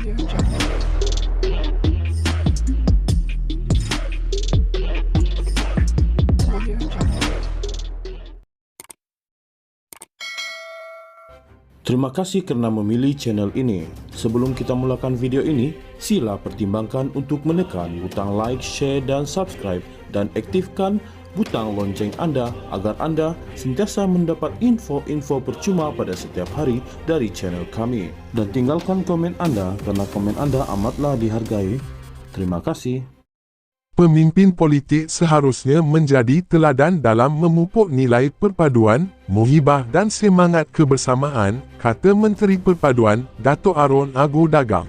Terima kasih kerana memilih channel ini. Sebelum kita mulakan video ini, sila pertimbangkan untuk menekan butang like, share dan subscribe dan aktifkan butang lonceng anda agar anda sentiasa mendapat info-info percuma pada setiap hari dari channel kami. Dan tinggalkan komen anda kerana komen anda amatlah dihargai. Terima kasih. Pemimpin politik seharusnya menjadi teladan dalam memupuk nilai perpaduan, muhibah dan semangat kebersamaan, kata Menteri Perpaduan, Dato' Aaron Ago Dagang.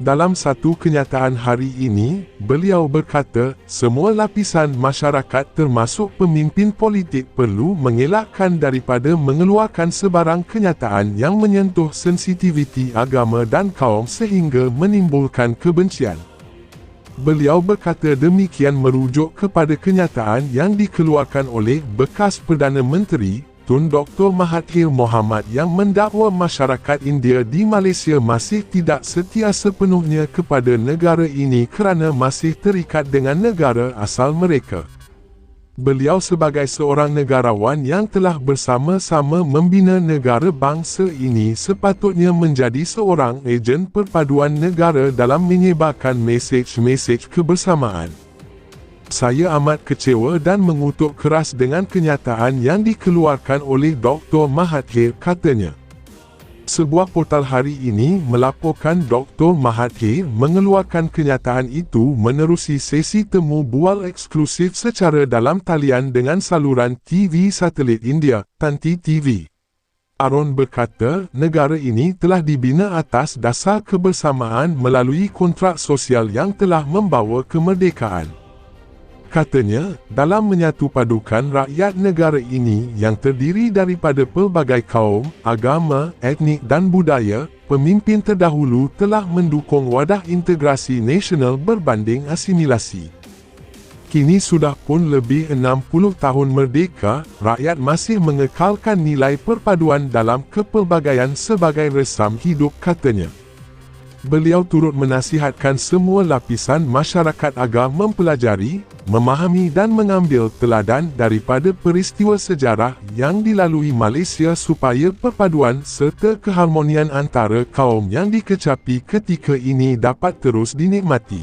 Dalam satu kenyataan hari ini, beliau berkata, semua lapisan masyarakat termasuk pemimpin politik perlu mengelakkan daripada mengeluarkan sebarang kenyataan yang menyentuh sensitiviti agama dan kaum sehingga menimbulkan kebencian. Beliau berkata demikian merujuk kepada kenyataan yang dikeluarkan oleh bekas Perdana Menteri, Tun Dr. Mahathir Mohamad yang mendakwa masyarakat India di Malaysia masih tidak setia sepenuhnya kepada negara ini kerana masih terikat dengan negara asal mereka. Beliau sebagai seorang negarawan yang telah bersama-sama membina negara bangsa ini sepatutnya menjadi seorang ejen perpaduan negara dalam menyebarkan mesej-mesej kebersamaan. Saya amat kecewa dan mengutuk keras dengan kenyataan yang dikeluarkan oleh Dr. Mahathir, katanya. Sebuah portal hari ini melaporkan Dr. Mahathir mengeluarkan kenyataan itu menerusi sesi temu bual eksklusif secara dalam talian dengan saluran TV satelit India, Tanti TV. Aaron berkata, negara ini telah dibina atas dasar kebersamaan melalui kontrak sosial yang telah membawa kemerdekaan. Katanya, dalam menyatupadukan rakyat negara ini yang terdiri daripada pelbagai kaum, agama, etnik dan budaya, pemimpin terdahulu telah mendukung wadah integrasi nasional berbanding asimilasi. Kini sudah pun lebih 60 tahun merdeka, rakyat masih mengekalkan nilai perpaduan dalam kepelbagaian sebagai resam hidup, katanya. Beliau turut menasihatkan semua lapisan masyarakat agar mempelajari, memahami dan mengambil teladan daripada peristiwa sejarah yang dilalui Malaysia supaya perpaduan serta keharmonian antara kaum yang dikecapi ketika ini dapat terus dinikmati.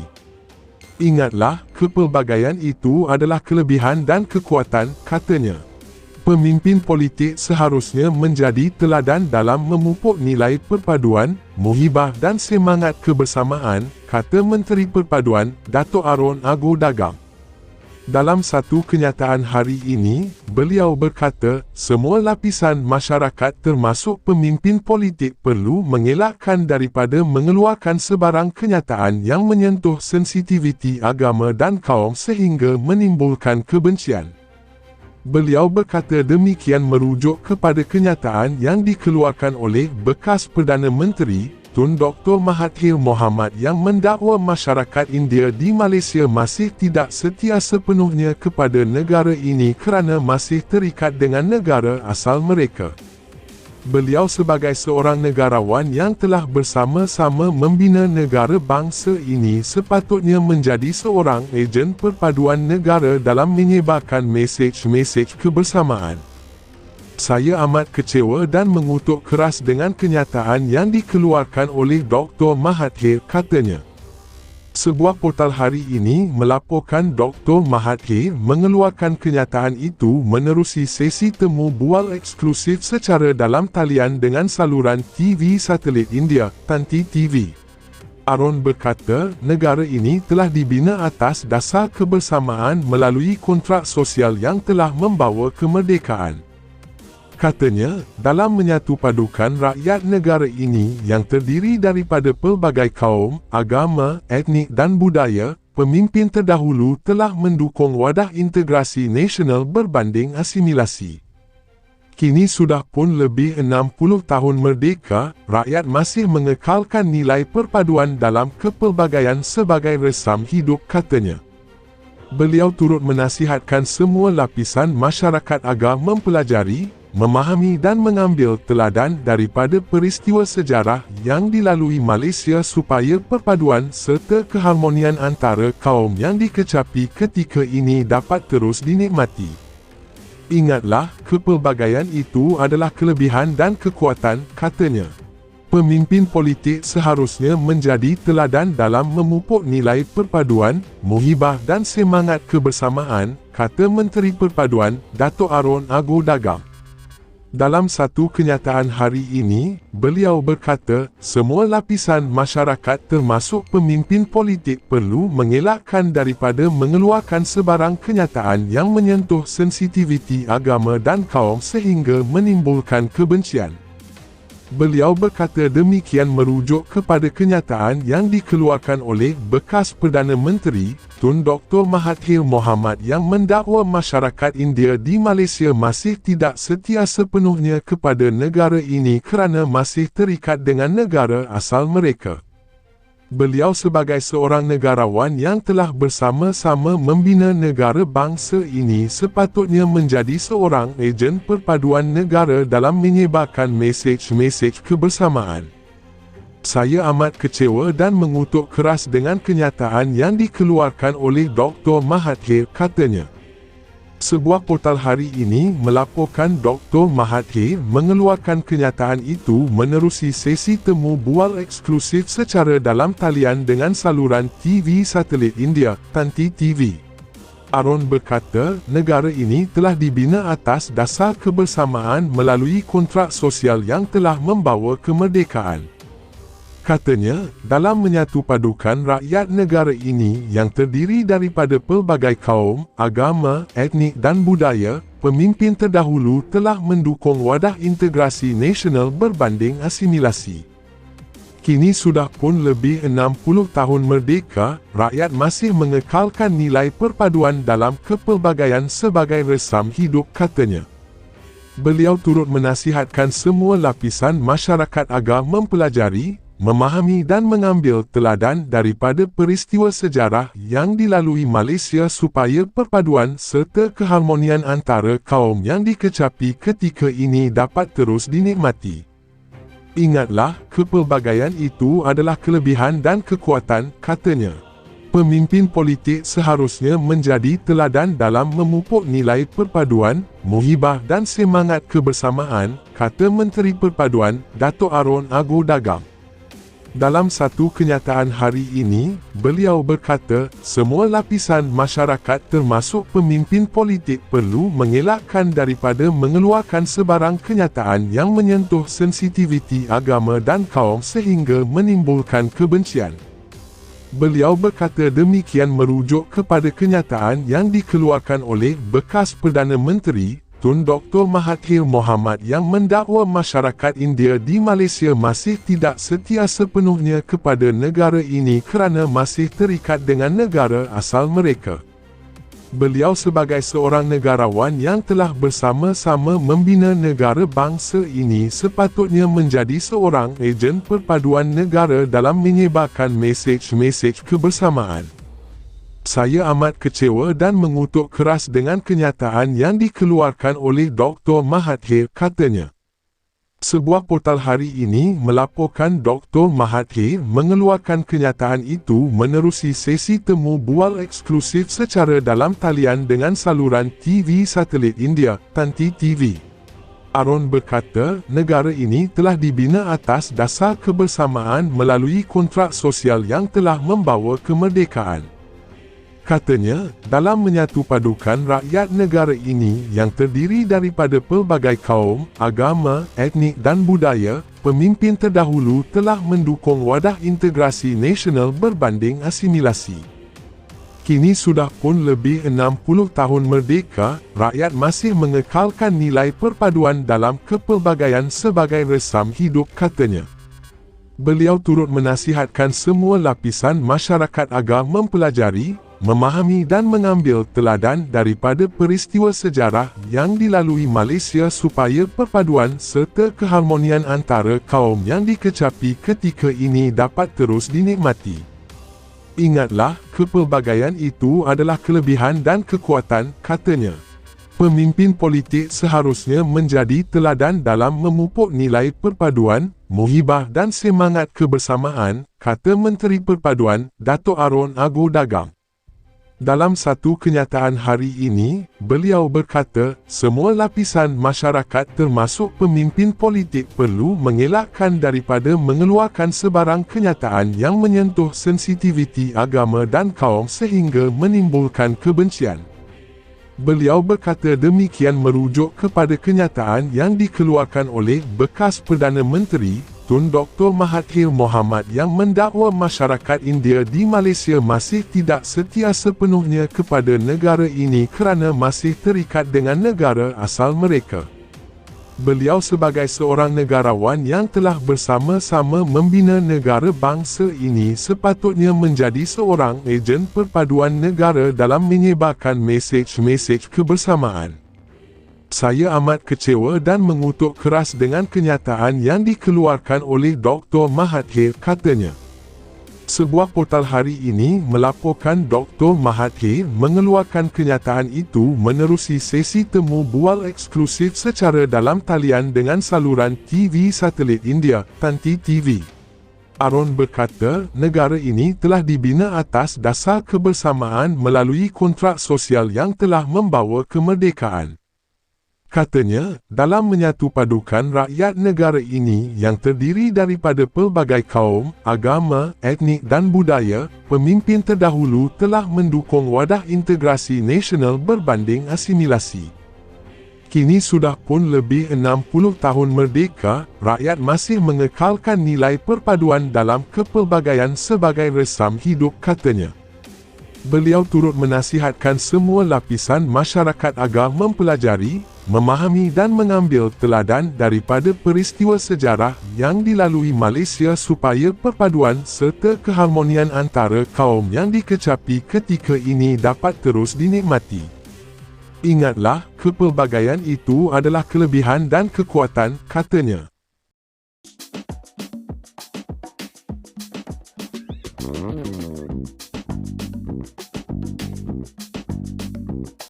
Ingatlah, kepelbagaian itu adalah kelebihan dan kekuatan, katanya. Pemimpin politik seharusnya menjadi teladan dalam memupuk nilai perpaduan, muhibah dan semangat kebersamaan, kata Menteri Perpaduan, Dato' Aaron Ago Dagang. Dalam satu kenyataan hari ini, beliau berkata, semua lapisan masyarakat termasuk pemimpin politik perlu mengelakkan daripada mengeluarkan sebarang kenyataan yang menyentuh sensitiviti agama dan kaum sehingga menimbulkan kebencian. Beliau berkata demikian merujuk kepada kenyataan yang dikeluarkan oleh bekas Perdana Menteri, Tun Dr. Mahathir Mohamad yang mendakwa masyarakat India di Malaysia masih tidak setia sepenuhnya kepada negara ini kerana masih terikat dengan negara asal mereka. Beliau sebagai seorang negarawan yang telah bersama-sama membina negara bangsa ini sepatutnya menjadi seorang ejen perpaduan negara dalam menyebarkan mesej-mesej kebersamaan. Saya amat kecewa dan mengutuk keras dengan kenyataan yang dikeluarkan oleh Dr. Mahathir, katanya. Sebuah portal hari ini melaporkan Dr. Mahathir mengeluarkan kenyataan itu menerusi sesi temu bual eksklusif secara dalam talian dengan saluran TV satelit India, Tanti TV. Aaron berkata, negara ini telah dibina atas dasar kebersamaan melalui kontrak sosial yang telah membawa kemerdekaan. Katanya, dalam menyatupadukan rakyat negara ini yang terdiri daripada pelbagai kaum, agama, etnik dan budaya, pemimpin terdahulu telah mendukung wadah integrasi nasional berbanding asimilasi. Kini sudah pun lebih 60 tahun merdeka, rakyat masih mengekalkan nilai perpaduan dalam kepelbagaian sebagai resam hidup, katanya. Beliau turut menasihatkan semua lapisan masyarakat agar mempelajari, memahami dan mengambil teladan daripada peristiwa sejarah yang dilalui Malaysia supaya perpaduan serta keharmonian antara kaum yang dikecapi ketika ini dapat terus dinikmati. Ingatlah, kepelbagaian itu adalah kelebihan dan kekuatan, katanya. Pemimpin politik seharusnya menjadi teladan dalam memupuk nilai perpaduan, muhibah dan semangat kebersamaan, kata Menteri Perpaduan, Dato' Aaron Ago Dagam. Dalam satu kenyataan hari ini, beliau berkata, semua lapisan masyarakat termasuk pemimpin politik perlu mengelakkan daripada mengeluarkan sebarang kenyataan yang menyentuh sensitiviti agama dan kaum sehingga menimbulkan kebencian. Beliau berkata demikian merujuk kepada kenyataan yang dikeluarkan oleh bekas Perdana Menteri, Tun Dr. Mahathir Mohamad yang mendakwa masyarakat India di Malaysia masih tidak setia sepenuhnya kepada negara ini kerana masih terikat dengan negara asal mereka. Beliau sebagai seorang negarawan yang telah bersama-sama membina negara bangsa ini sepatutnya menjadi seorang ejen perpaduan negara dalam menyebarkan mesej-mesej kebersamaan. Saya amat kecewa dan mengutuk keras dengan kenyataan yang dikeluarkan oleh Dr. Mahathir, katanya. Sebuah portal hari ini melaporkan Dr. Mahathir mengeluarkan kenyataan itu menerusi sesi temu bual eksklusif secara dalam talian dengan saluran TV satelit India, Tanti TV. Aaron berkata, negara ini telah dibina atas dasar kebersamaan melalui kontrak sosial yang telah membawa kemerdekaan. Katanya, dalam menyatu padukan rakyat negara ini yang terdiri daripada pelbagai kaum, agama, etnik dan budaya, pemimpin terdahulu telah mendukung wadah integrasi nasional berbanding asimilasi. Kini sudah pun lebih 60 tahun merdeka, rakyat masih mengekalkan nilai perpaduan dalam kepelbagaian sebagai resam hidup, katanya. Beliau turut menasihatkan semua lapisan masyarakat agar mempelajari, memahami dan mengambil teladan daripada peristiwa sejarah yang dilalui Malaysia supaya perpaduan serta keharmonian antara kaum yang dikecapi ketika ini dapat terus dinikmati. Ingatlah, kepelbagaian itu adalah kelebihan dan kekuatan, katanya. Pemimpin politik seharusnya menjadi teladan dalam memupuk nilai perpaduan, muhibah dan semangat kebersamaan, kata Menteri Perpaduan, Dato' Aaron Ago Dagam. Dalam satu kenyataan hari ini, beliau berkata, semua lapisan masyarakat termasuk pemimpin politik perlu mengelakkan daripada mengeluarkan sebarang kenyataan yang menyentuh sensitiviti agama dan kaum sehingga menimbulkan kebencian. Beliau berkata demikian merujuk kepada kenyataan yang dikeluarkan oleh bekas Perdana Menteri, Tun Dr. Mahathir Mohamad yang mendakwa masyarakat India di Malaysia masih tidak setia sepenuhnya kepada negara ini kerana masih terikat dengan negara asal mereka. Beliau sebagai seorang negarawan yang telah bersama-sama membina negara bangsa ini sepatutnya menjadi seorang ejen perpaduan negara dalam menyebarkan mesej-mesej kebersamaan. Saya amat kecewa dan mengutuk keras dengan kenyataan yang dikeluarkan oleh Dr. Mahathir, katanya. Sebuah portal hari ini melaporkan Dr. Mahathir mengeluarkan kenyataan itu menerusi sesi temu bual eksklusif secara dalam talian dengan saluran TV satelit India, Tanti TV. Aaron berkata, negara ini telah dibina atas dasar kebersamaan melalui kontrak sosial yang telah membawa kemerdekaan. Katanya, dalam menyatu padukan rakyat negara ini yang terdiri daripada pelbagai kaum, agama, etnik dan budaya, pemimpin terdahulu telah mendukung wadah integrasi nasional berbanding asimilasi. Kini sudah pun lebih 60 tahun merdeka, rakyat masih mengekalkan nilai perpaduan dalam kepelbagaian sebagai resam hidup, katanya. Beliau turut menasihatkan semua lapisan masyarakat agar mempelajari, memahami dan mengambil teladan daripada peristiwa sejarah yang dilalui Malaysia supaya perpaduan serta keharmonian antara kaum yang dikecapi ketika ini dapat terus dinikmati. Ingatlah, kepelbagaian itu adalah kelebihan dan kekuatan, katanya. Pemimpin politik seharusnya menjadi teladan dalam memupuk nilai perpaduan, muhibah dan semangat kebersamaan, kata Menteri Perpaduan, Dato' Aaron Ago Dagang. Dalam satu kenyataan hari ini, beliau berkata, semua lapisan masyarakat termasuk pemimpin politik perlu mengelakkan daripada mengeluarkan sebarang kenyataan yang menyentuh sensitiviti agama dan kaum sehingga menimbulkan kebencian. Beliau berkata demikian merujuk kepada kenyataan yang dikeluarkan oleh bekas Perdana Menteri, Tun Dr. Mahathir Mohamad yang mendakwa masyarakat India di Malaysia masih tidak setia sepenuhnya kepada negara ini kerana masih terikat dengan negara asal mereka. Beliau sebagai seorang negarawan yang telah bersama-sama membina negara bangsa ini sepatutnya menjadi seorang ejen perpaduan negara dalam menyebarkan mesej-mesej kebersamaan. Saya amat kecewa dan mengutuk keras dengan kenyataan yang dikeluarkan oleh Dr. Mahathir, katanya. Sebuah portal hari ini melaporkan Dr. Mahathir mengeluarkan kenyataan itu menerusi sesi temu bual eksklusif secara dalam talian dengan saluran TV satelit India, Tanti TV. Aaron berkata, negara ini telah dibina atas dasar kebersamaan melalui kontrak sosial yang telah membawa kemerdekaan. Katanya, dalam menyatupadukan rakyat negara ini yang terdiri daripada pelbagai kaum, agama, etnik dan budaya, pemimpin terdahulu telah mendukung wadah integrasi nasional berbanding asimilasi. Kini sudah pun lebih 60 tahun merdeka, rakyat masih mengekalkan nilai perpaduan dalam kepelbagaian sebagai resam hidup, katanya. Beliau turut menasihatkan semua lapisan masyarakat agar mempelajari, memahami dan mengambil teladan daripada peristiwa sejarah yang dilalui Malaysia supaya perpaduan serta keharmonian antara kaum yang dikecapi ketika ini dapat terus dinikmati. Ingatlah, kepelbagaian itu adalah kelebihan dan kekuatan, katanya.